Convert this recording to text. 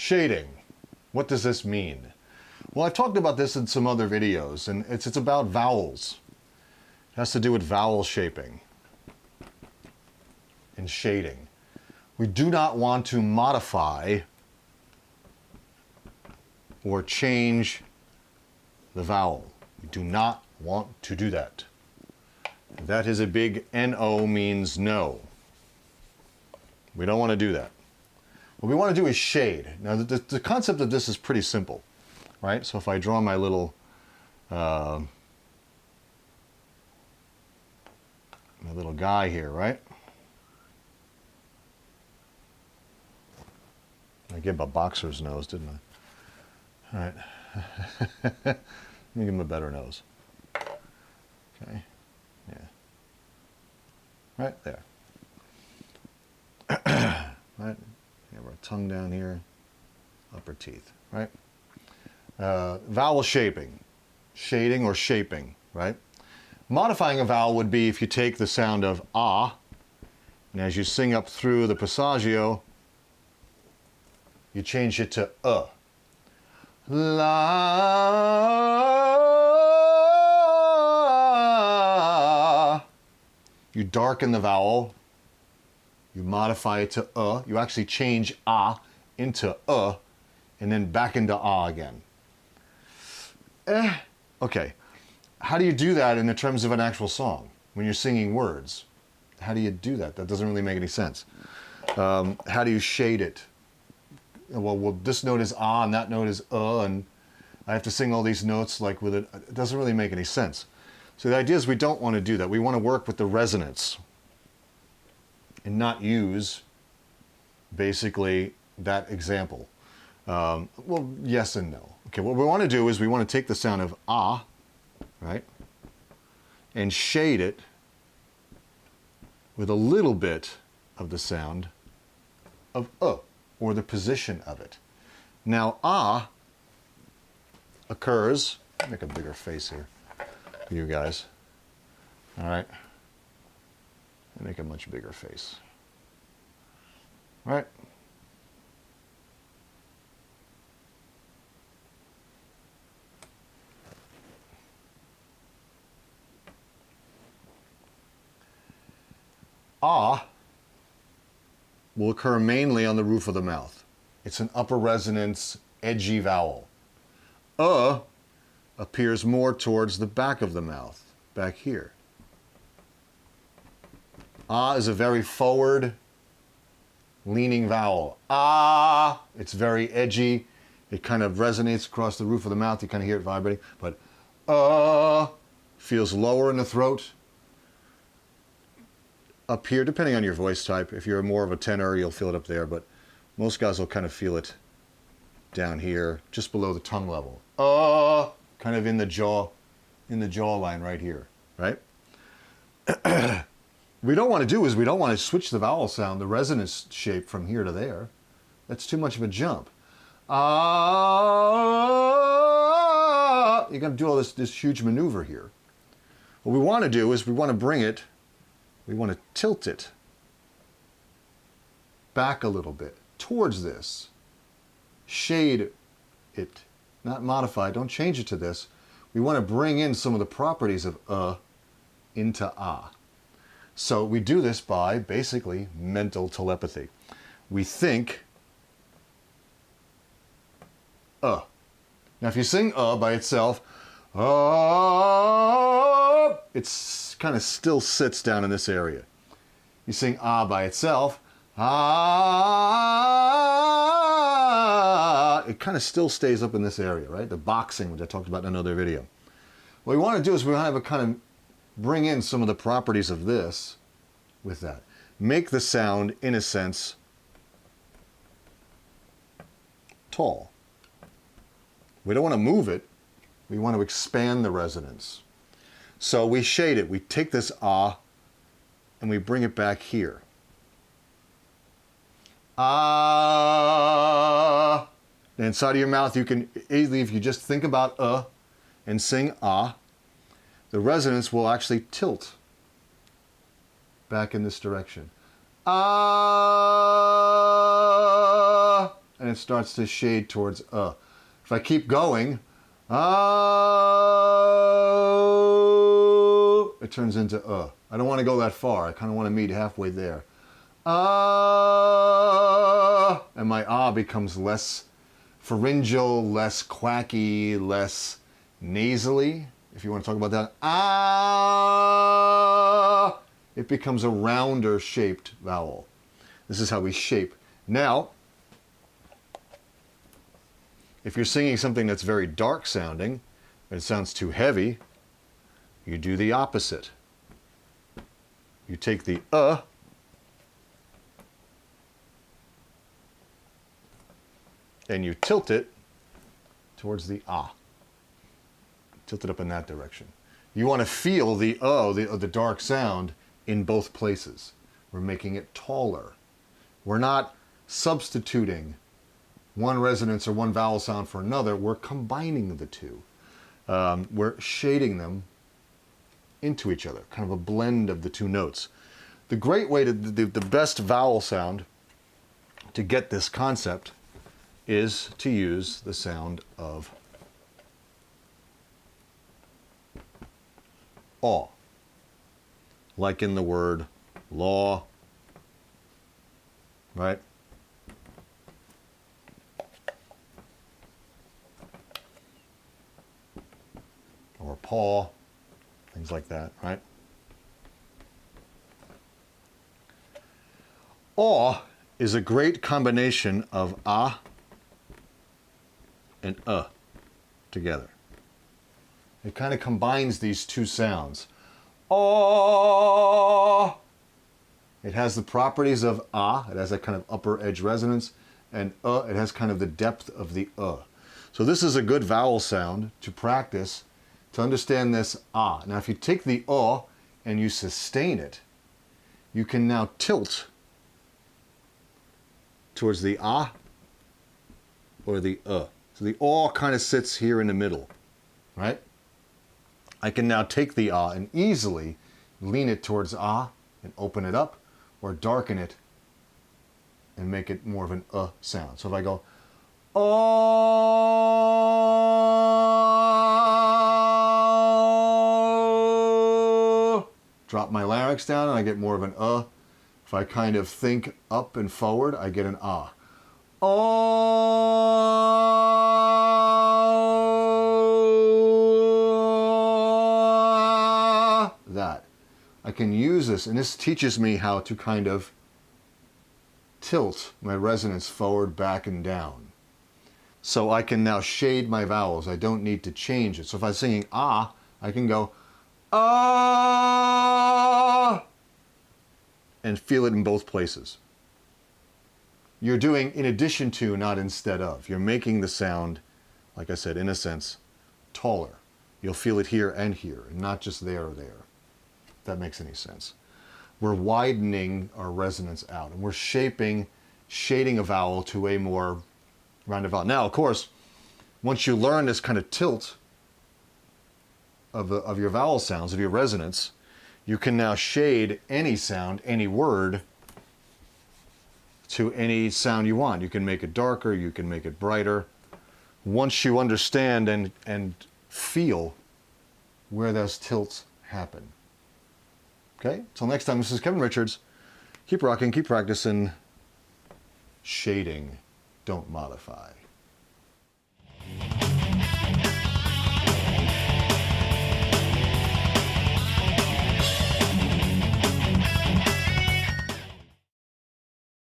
Shading. What does this mean? Well, I've talked about this in some other videos, and it's about vowels. It has to do with vowel shaping and shading. We do not want to modify or change the vowel. We do not want to do that. That is a big NO, means no. We don't want to do that. What we want to do is shade. Now, the concept of this is pretty simple, right? So if I draw my little guy here, right? I gave him a boxer's nose, didn't I? All right. Let me give him a better nose. Okay. Yeah. Right there. Right. We have our tongue down here, upper teeth, right? Vowel shaping, shading or shaping, right? Modifying a vowel would be if you take the sound of ah, and as you sing up through the passaggio, you change it to la. You darken the vowel. You modify it to you actually change ah into and then back into ah again. Okay. How do you do that in the terms of an actual song? When you're singing words, how do you do that? That doesn't really make any sense. How do you shade it? Well, this note is ah and that note is and I have to sing all these notes like with it. It doesn't really make any sense. So the idea is we don't want to do that. We want to work with the resonance and not use basically that example. Well, yes and no. Okay, what we want to do is we want to take the sound of ah, right, and shade it with a little bit of the sound of or the position of it. Now ah occurs, make a bigger face here for you guys, all right, and make a much bigger face, right? Ah will occur mainly on the roof of the mouth. It's an upper resonance, edgy vowel. Appears more towards the back of the mouth, back here. Ah is a very forward leaning vowel. Ah, it's very edgy. It kind of resonates across the roof of the mouth. You kind of hear it vibrating, but feels lower in the throat. Up here, depending on your voice type. If you're more of a tenor, you'll feel it up there, but most guys will kind of feel it down here, just below the tongue level. Kind of in the jawline right here, right? We don't want to do is we don't want to switch the vowel sound, the resonance shape from here to there. That's too much of a jump. You're going to do all this huge maneuver here. What we want to do is we want to bring it, we want to tilt it back a little bit towards this. Shade it, not modify, don't change it to this. We want to bring in some of the properties of into ah. So we do this by basically mental telepathy. We think Now if you sing by itself, it's kind of still sits down in this area. You sing ah by itself, it kind of still stays up in this area, right? The boxing, which I talked about in another video. What we want to do is we want to have a kind of bring in some of the properties of this with that. Make the sound, in a sense, tall. We don't want to move it. We want to expand the resonance. So we shade it. We take this ah and we bring it back here. Ah. And inside of your mouth, you can easily, if you just think about and sing ah, the resonance will actually tilt back in this direction. Ah. and it starts to shade towards If I keep going, it turns into I don't want to go that far. I kind of want to meet halfway there. And my becomes less pharyngeal, less quacky, less nasally, if you want to talk about that. It becomes a rounder shaped vowel. This is how we shape. Now, if you're singing something that's very dark sounding, and it sounds too heavy, you do the opposite. You take the and you tilt it towards the Tilt it up in that direction. You want to feel the the dark sound in both places. We're making it taller. We're not substituting one resonance or one vowel sound for another. We're combining the two. We're shading them into each other, kind of a blend of the two notes. The great way to do the best vowel sound to get this concept is to use the sound of aw, like in the word law, right? Or paw, things like that, right? Aw is a great combination of and together. It kind of combines these two sounds. Aw. It has the properties of it has that kind of upper edge resonance, and it has kind of the depth of the So this is a good vowel sound to practice, to understand this Now if you take the and you sustain it, you can now tilt towards the or the So the kind of sits here in the middle, right? I can now take the and easily lean it towards and open it up, or darken it and make it more of an sound. So if I go drop my larynx down and I get more of an If I kind of think up and forward, I get an that. I can use this, and this teaches me how to kind of tilt my resonance forward, back, and down. So I can now shade my vowels. I don't need to change it. So if I'm singing I can go and feel it in both places. You're doing in addition to, not instead of. You're making the sound, like I said, in a sense, taller. You'll feel it here and here, and not just there or there. If that makes any sense. We're widening our resonance out, and we're shading a vowel to a more rounded vowel. Now, of course, once you learn this kind of tilt of your vowel sounds, of your resonance, you can now shade any sound, any word, to any sound you want. You can make it darker, you can make it brighter. Once you understand and feel where those tilts happen. Okay, till next time, this is Kevin Richards. Keep rocking, keep practicing. Shading, don't modify.